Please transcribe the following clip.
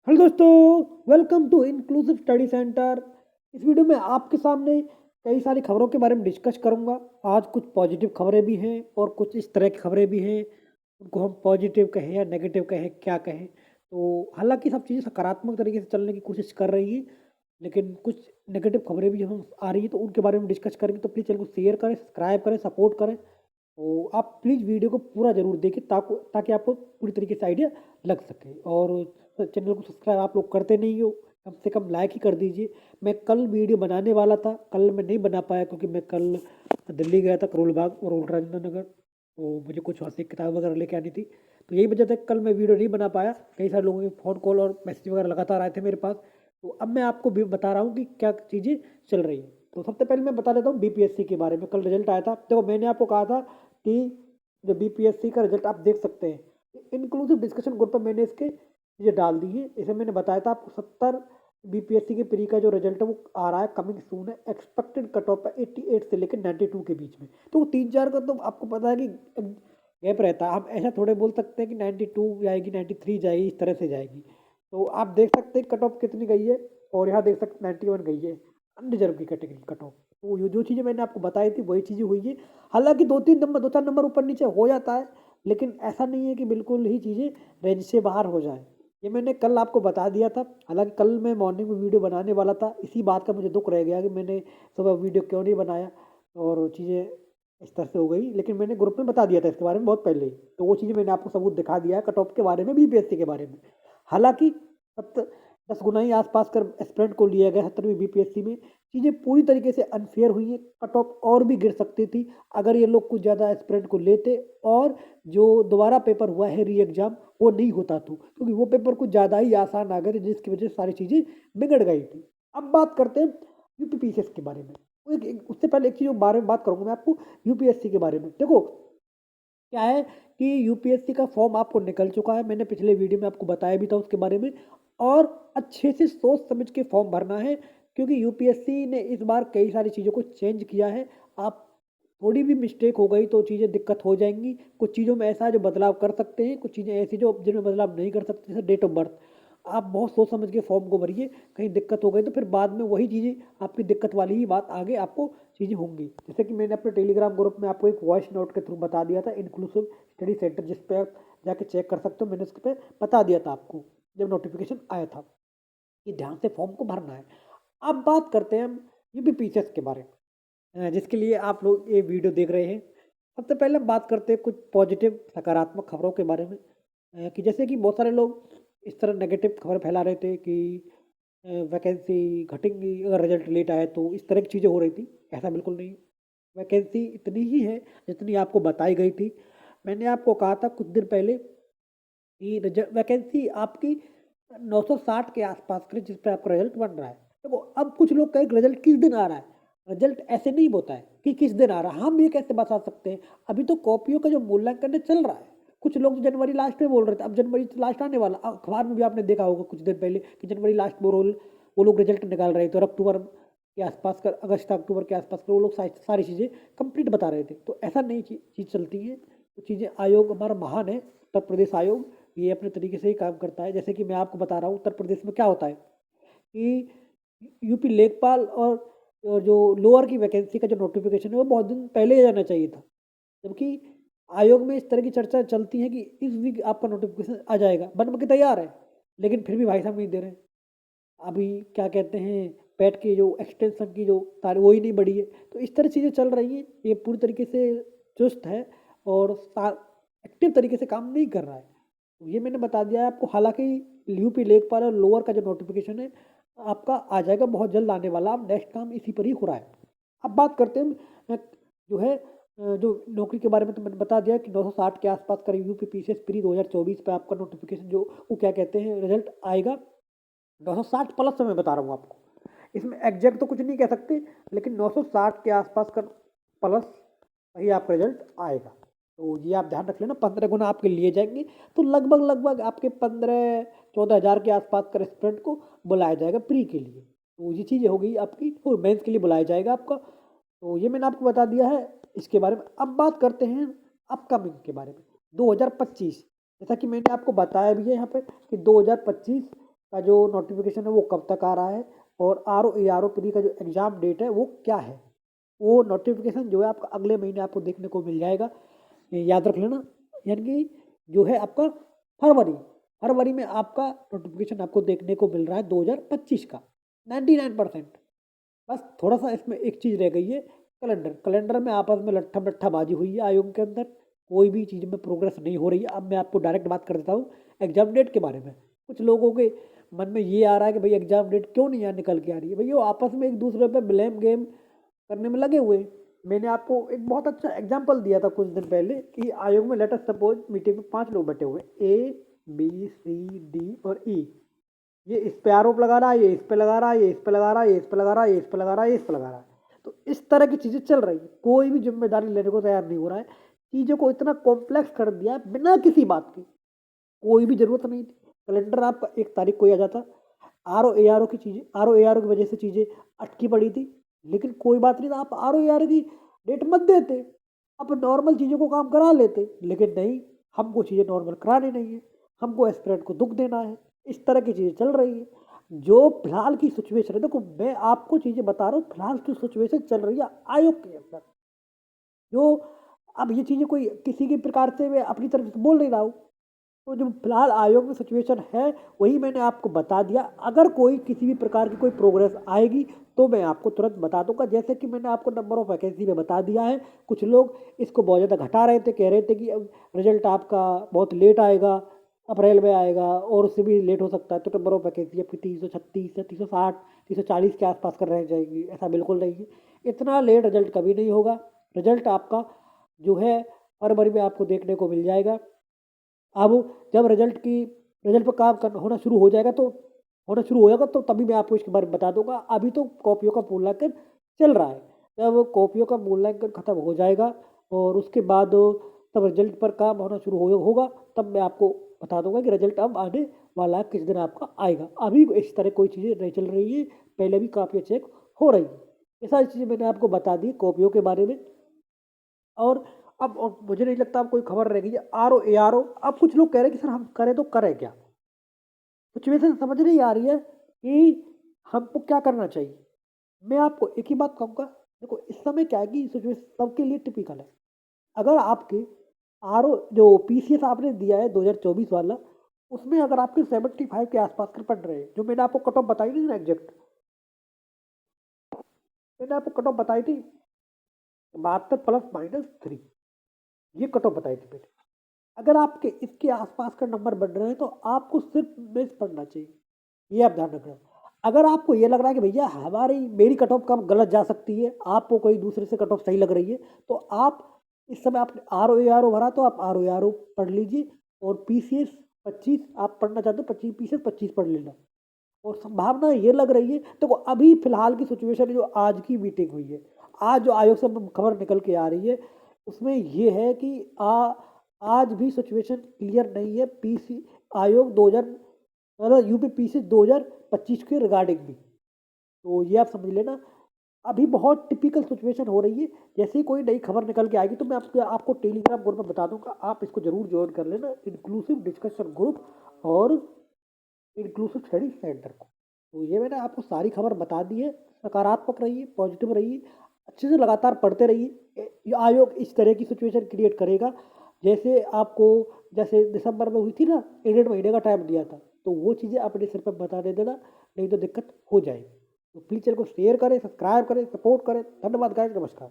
Hello दोस्तों, welcome to inclusive study centre. इस video में आपके सामने कई सारी खबरों के बारे में डिस्कस करूंगा। आज कुछ पॉजिटिव खबरें भी हैं और कुछ इस तरह की खबरें भी हैं, उनको हम पॉजिटिव कहें या नेगेटिव कहें, क्या कहें। तो हालांकि सब चीज़ें सकारात्मक तरीके से चलने की कोशिश कर रही हैं, लेकिन कुछ नेगेटिव खबरें भी हम आ रही हैं, तो उनके बारे में डिस्कस करेंगे। तो प्लीज़ चैनल को शेयर करें, सब्सक्राइब करें, सपोर्ट करें। तो आप प्लीज़ वीडियो को पूरा ज़रूर देखें ताकि आपको पूरी तरीके से आइडिया लग सके। और चैनल को सब्सक्राइब आप लोग करते नहीं हो, कम से कम लाइक ही कर दीजिए। मैं कल वीडियो बनाने वाला था, कल मैं नहीं बना पाया क्योंकि मैं कल दिल्ली गया था, करोल बाग और राजेंद्र नगर। तो मुझे कुछ वहाँ से किताब वगैरह लेके आनी थी, तो यही वजह था कल मैं वीडियो नहीं बना पाया। कई सारे लोगों के फ़ोन कॉल और मैसेज वगैरह लगातार आए थे मेरे पास। तो अब मैं आपको भी बता रहा हूँ कि क्या चीज़ें चल रही हैं। तो सबसे पहले मैं बता देता हूँ बीपीएससी के बारे में। कल रिजल्ट आया था, देखो मैंने आपको कहा था कि जो बीपीएससी का रिजल्ट आप देख सकते हैं, इंक्लूसिव डिस्कशन ग्रुप पर मैंने इसके चीज़ें डाल दी है। इसे मैंने बताया था आपको 70 बीपीएससी के प्री का जो रिजल्ट है वो आ रहा है, कमिंग सून है। एक्सपेक्टेड कट ऑफ है 88 से लेकर 92 के बीच में। तो 3-4 का तो आपको पता है कि गैप रहता है। हम ऐसा थोड़े बोल सकते हैं कि 92 जाएगी, 93 जाएगी, इस तरह से जाएगी। तो आप देख सकते हैं कट ऑफ कितनी गई है, और यहाँ देख सकते 91 गई है, अनरिजर्व की कैटेगरी कट ऑफ। तो ये जो चीज़ें मैंने आपको बताई थी वही चीज़ें हुई है। हालांकि 2-4 नंबर ऊपर नीचे हो जाता है, लेकिन ऐसा नहीं है कि बिल्कुल ही चीज़ें रेंज से बाहर हो जाए। ये मैंने कल आपको बता दिया था। हालांकि कल मैं मॉर्निंग में वीडियो बनाने वाला था, इसी बात का मुझे दुख रह गया कि मैंने सुबह वीडियो क्यों नहीं बनाया, और चीज़ें इस तरह से हो गई। लेकिन मैंने ग्रुप में बता दिया था इसके बारे में बहुत पहले ही, तो वो चीज़ें मैंने आपको सबूत दिखा दिया है कट ऑफ के बारे में, बीपीएससी के बारे में। हालांकि 10 गुना ही आसपास कर एस्पिरेंट को लिया गया 70वीं बीपीएससी में। चीज़ें पूरी तरीके से अनफेयर हुई हैं, कट ऑफ और भी गिर सकती थी अगर ये लोग कुछ ज़्यादा एस्पिरेंट को लेते, और जो दोबारा पेपर हुआ है री एग्ज़ाम वो नहीं होता तो, क्योंकि वो पेपर कुछ ज़्यादा ही आसान आ गए थे, जिसकी वजह से सारी चीज़ें बिगड़ गई थी। अब बात करते हैं यूपीपीसीएस के बारे में। उससे पहले एक चीज़ बारे में बात करूंगा मैं आपको यूपीएससी के बारे में। देखो क्या है कि यूपीएससी का फॉर्म आपको निकल चुका है, मैंने पिछले वीडियो में आपको बताया भी था उसके बारे में। और अच्छे से सोच समझ के फॉर्म भरना है, क्योंकि यूपीएससी ने इस बार कई सारी चीज़ों को चेंज किया है। आप थोड़ी भी मिस्टेक हो गई तो चीज़ें दिक्कत हो जाएंगी। कुछ चीज़ों में ऐसा है जो बदलाव कर सकते हैं, कुछ चीज़ें ऐसी जो जिनमें बदलाव नहीं कर सकते, जैसे डेट ऑफ बर्थ। आप बहुत सोच समझ के फॉर्म को भरिए, कहीं दिक्कत हो गई तो फिर बाद में वही चीज़ें आपकी दिक्कत वाली ही बात आगे आपको चीज़ें होंगी। जैसे कि मैंने अपने टेलीग्राम ग्रुप में आपको एक वॉइस नोट के थ्रू बता दिया था, इंक्लूसिव स्टडी सेंटर, जिस पे आप जाके चेक कर सकते हो। मैंने उस पर बता दिया था आपको जब नोटिफिकेशन आया था कि ध्यान से फॉर्म को भरना है। अब बात करते हैं हम यूपीपीसीएस के बारे में, जिसके लिए आप लोग ये वीडियो देख रहे हैं। सबसे पहले हम बात करते हैं कुछ पॉजिटिव सकारात्मक खबरों के बारे में। कि जैसे कि बहुत सारे लोग इस तरह नेगेटिव खबर फैला रहे थे कि वैकेंसी घटेंगी अगर रिजल्ट लेट आए, तो इस तरह की चीज़ें हो रही थी। ऐसा बिल्कुल नहीं, वैकेंसी इतनी ही है जितनी आपको बताई गई थी। मैंने आपको कहा था कुछ दिन पहले कि वैकेंसी आपकी 960 के आसपास की, जिस पे आपका रिजल्ट बन रहा है। देखो अब कुछ लोग कहें रिजल्ट किस दिन आ रहा है, रिजल्ट ऐसे नहीं होता है कि किस दिन आ रहा है। हम ये कैसे बता सकते हैं, अभी तो कॉपियों का जो मूल्यांकन चल रहा है। कुछ लोग तो जनवरी लास्ट में बोल रहे थे, अब जनवरी लास्ट आने वाला। अखबार में भी आपने देखा होगा कुछ दिन पहले कि जनवरी लास्ट में वो लोग रिजल्ट निकाल रहे थे, और अक्टूबर के आसपास कर, अगस्त अक्टूबर के आसपास कर वो लोग सारी चीज़ें कंप्लीट बता रहे थे। तो ऐसा नहीं चीज़ चलती है। तो चीज़ें, आयोग हमारा महान है, उत्तर प्रदेश आयोग, ये अपने तरीके से ही काम करता है। जैसे कि मैं आपको बता रहा हूँ उत्तर प्रदेश में क्या होता है कि यूपी लेखपाल और जो लोअर की वैकेंसी का जो नोटिफिकेशन है वो बहुत दिन पहले ही जाना चाहिए था। जबकि आयोग में इस तरह की चर्चा चलती है कि इस वीक आपका नोटिफिकेशन आ जाएगा, बन के तैयार है, लेकिन फिर भी भाई साहब नहीं दे रहे हैं। अभी क्या कहते हैं, पैट की जो एक्सटेंशन की जो तारीख वही नहीं बढ़ी है। तो इस तरह चीज़ें चल रही हैं, ये पूरी तरीके से चुस्त है और एक्टिव तरीके से काम नहीं कर रहा है। तो ये मैंने बता दिया है आपको। हालांकि यूपी लेखपाल और लोअर का जो नोटिफिकेशन है आपका आ जाएगा, बहुत जल्द आने वाला। अब नेक्स्ट काम इसी पर ही हो रहा है। अब बात करते हैं जो है जो नौकरी के बारे में। तो मैंने बता दिया कि 960 के आसपास का यूपी पीसीएस प्री 2024 पे आपका नोटिफिकेशन जो वो क्या कहते हैं रिजल्ट आएगा। 960 प्लस मैं बता रहा हूँ आपको, इसमें एग्जैक्ट तो कुछ नहीं कह सकते, लेकिन 960 के आसपास का प्लस ही आपका रिजल्ट आएगा। तो ये आप ध्यान रख लेना, 15 गुना आपके लिए जाएंगे। तो लगभग लगभग आपके 15-14 हज़ार के आसपास का रेस्टोरेंट को बुलाया जाएगा प्री के लिए। तो ये चीज़ें हो गई आपकी, तो मेंस के लिए बुलाया जाएगा आपका। तो ये मैंने आपको बता दिया है इसके बारे में। अब बात करते हैं अपकमिंग के बारे में, 2025। जैसा कि मैंने आपको बताया भी है यहाँ पे कि 2025 का जो नोटिफिकेशन है वो कब तक आ रहा है, और आर ओ प्री का जो एग्ज़ाम डेट है वो क्या है। वो नोटिफिकेशन जो है आपका अगले महीने आपको देखने को मिल जाएगा, ये याद रख लेना। यानी कि जो है आपका फरवरी फरवरी में आपका नोटिफिकेशन आपको देखने को मिल रहा है 2025 का 99%। बस थोड़ा सा इसमें एक चीज़ रह गई है, कैलेंडर में आपस में लट्ठा बाजी हुई है आयोग के अंदर, कोई भी चीज़ में प्रोग्रेस नहीं हो रही है। अब मैं आपको डायरेक्ट बात कर देता हूँ एग्जाम डेट के बारे में। कुछ लोगों के मन में ये आ रहा है कि भाई एग्जाम डेट क्यों नहीं यहाँ निकल के आ रही है, भाई वो आपस में एक दूसरे पे ब्लेम गेम करने में लगे हुए हैं। मैंने आपको एक बहुत अच्छा एग्जाम्पल दिया था कुछ दिन पहले कि आयोग में लेट अस सपोज मीटिंग में 5 लोग बैठे हुए, A B C D और E। ये इस पे आरोप लगा रहा है, ये इस पे लगा रहा है, ये इस पे लगा रहा है, ये इस पे लगा रहा है, ये इस पे लगा रहा है, ये इस पे लगा रहा है। तो इस तरह की चीज़ें चल रही है, कोई भी जिम्मेदारी लेने को तैयार नहीं हो रहा है। चीज़ों को इतना कॉम्प्लेक्स कर दिया बिना किसी बात की, कोई भी जरूरत नहीं थी। कैलेंडर आपका 1 तारीख को ही आ जाता। R O A R O की वजह से चीज़ें अटकी पड़ी थी, लेकिन कोई बात नहीं था, आप आर की डेट मत देते, आप नॉर्मल चीज़ों को काम करा लेते। लेकिन नहीं, हमको चीज़ें नॉर्मल करानी नहीं है, हमको एस्पिरेंट को दुख देना है। इस तरह की चीज़ें चल रही है। जो फिलहाल की सिचुएशन है, देखो मैं आपको चीज़ें बता रहा हूँ, फिलहाल की सिचुएशन चल रही है आयोग के अंदर। जो अब ये चीज़ें कोई किसी के प्रकार से मैं अपनी तरफ से बोल नहीं रहा हूँ, तो जो फिलहाल आयोग में सिचुएशन है वही मैंने आपको बता दिया। अगर कोई किसी भी प्रकार की कोई प्रोग्रेस आएगी तो मैं आपको तुरंत बता दूंगा। जैसे कि मैंने आपको नंबर ऑफ वैकेंसी में बता दिया है, कुछ लोग इसको बहुत ज़्यादा घटा रहे थे, कह रहे थे कि अब रिजल्ट आपका बहुत लेट आएगा, अप्रैल में आएगा और उससे भी लेट हो सकता है, तो नंबर ऑफ वैकेंसी आपकी 336 या 360 340 के आसपास कर रह जाएगी। ऐसा बिल्कुल नहीं है, इतना लेट रिजल्ट कभी नहीं होगा। रिजल्ट आपका जो है फरवरी में आपको देखने को मिल जाएगा। अब जब रिजल्ट पर काम करना होना शुरू हो जाएगा तो तभी मैं आपको इसके बारे में बता दूंगा। अभी तो कॉपियों का मूल्यांकन चल रहा है। जब कॉपियों का मूल्यांकन खत्म हो जाएगा और उसके बाद तब रिजल्ट पर काम होना शुरू होगा, तब मैं आपको बता दूंगा कि रिजल्ट अब आने वाला है, किस दिन आपका आएगा। अभी इस तरह कोई चीज़ें नहीं चल रही है, पहले भी कापियाँ चेक हो रही है। ये सारी चीज़ें मैंने आपको बता दी कॉपियों के बारे में। और अब और मुझे नहीं लगता अब कोई खबर रह गई है आर ओ। अब कुछ लोग कह रहे हैं कि सर हम करें तो करें क्या, सिचुएशन समझ नहीं आ रही है कि हमको क्या करना चाहिए। मैं आपको एक ही बात कहूँगा, देखो इस समय क्या है कि सिचुएशन सबके लिए टिपिकल है। अगर आपके जो पीसीएस आपने दिया है 2024 वाला, उसमें अगर आपके 75 के आसपास के पढ़ रहे हैं, जो मैंने आपको कट ऑफ बताई थी ना एग्जैक्ट, मैंने आपको कट ऑफ बताई थी 72 ± 3, ये कट ऑफ बताई थी मैंने। अगर आपके इसके आसपास का नंबर बढ़ रहे हैं तो आपको सिर्फ मेंस पढ़ना चाहिए, ये आप ध्यान रखना। अगर आपको ये लग रहा है कि भैया मेरी कट ऑफ कम गलत जा सकती है, आपको कोई दूसरे से कट ऑफ सही लग रही है, तो आप इस समय आपने आर ओ भरा तो आप आर ओ पढ़ लीजिए। और पीसीएस 25 आप पढ़ना चाहते हो, 25 पीसीएस 25 पढ़ लेना। और संभावना ये लग रही है, देखो अभी फिलहाल की सिचुएशन है, जो आज की मीटिंग हुई है, आज जो आयोग से खबर निकल के आ रही है, उसमें ये है कि आज भी सिचुएशन क्लियर नहीं है। पीसी आयोग 2000 मतलब यूपी 2025 के रिगार्डिंग भी, तो ये आप समझ लेना। अभी बहुत टिपिकल सिचुएशन हो रही है। जैसे ही कोई नई खबर निकल के आएगी तो मैं आपको टेलीग्राम ग्रुप में बता दूंगा, आप इसको जरूर ज्वाइन कर लेना, इंक्लूसिव डिस्कशन ग्रुप और इंक्लूसिव स्टडी सेंटर को। तो ये मैंने आपको सारी खबर बता दी है, सकारात्मक रहिए, पॉजिटिव रहिए, अच्छे से लगातार पढ़ते रहिए। ये आयोग इस तरह की सिचुएशन क्रिएट करेगा जैसे आपको, जैसे दिसंबर में हुई थी ना, 1.5 महीने का टाइम दिया था, तो वो चीज़ें अपने सिर पर बता दे देना, नहीं तो दिक्कत हो जाएगी। तो प्लीज़ चैनल को शेयर करें, सब्सक्राइब करें, सपोर्ट करें। धन्यवाद गाइस, नमस्कार।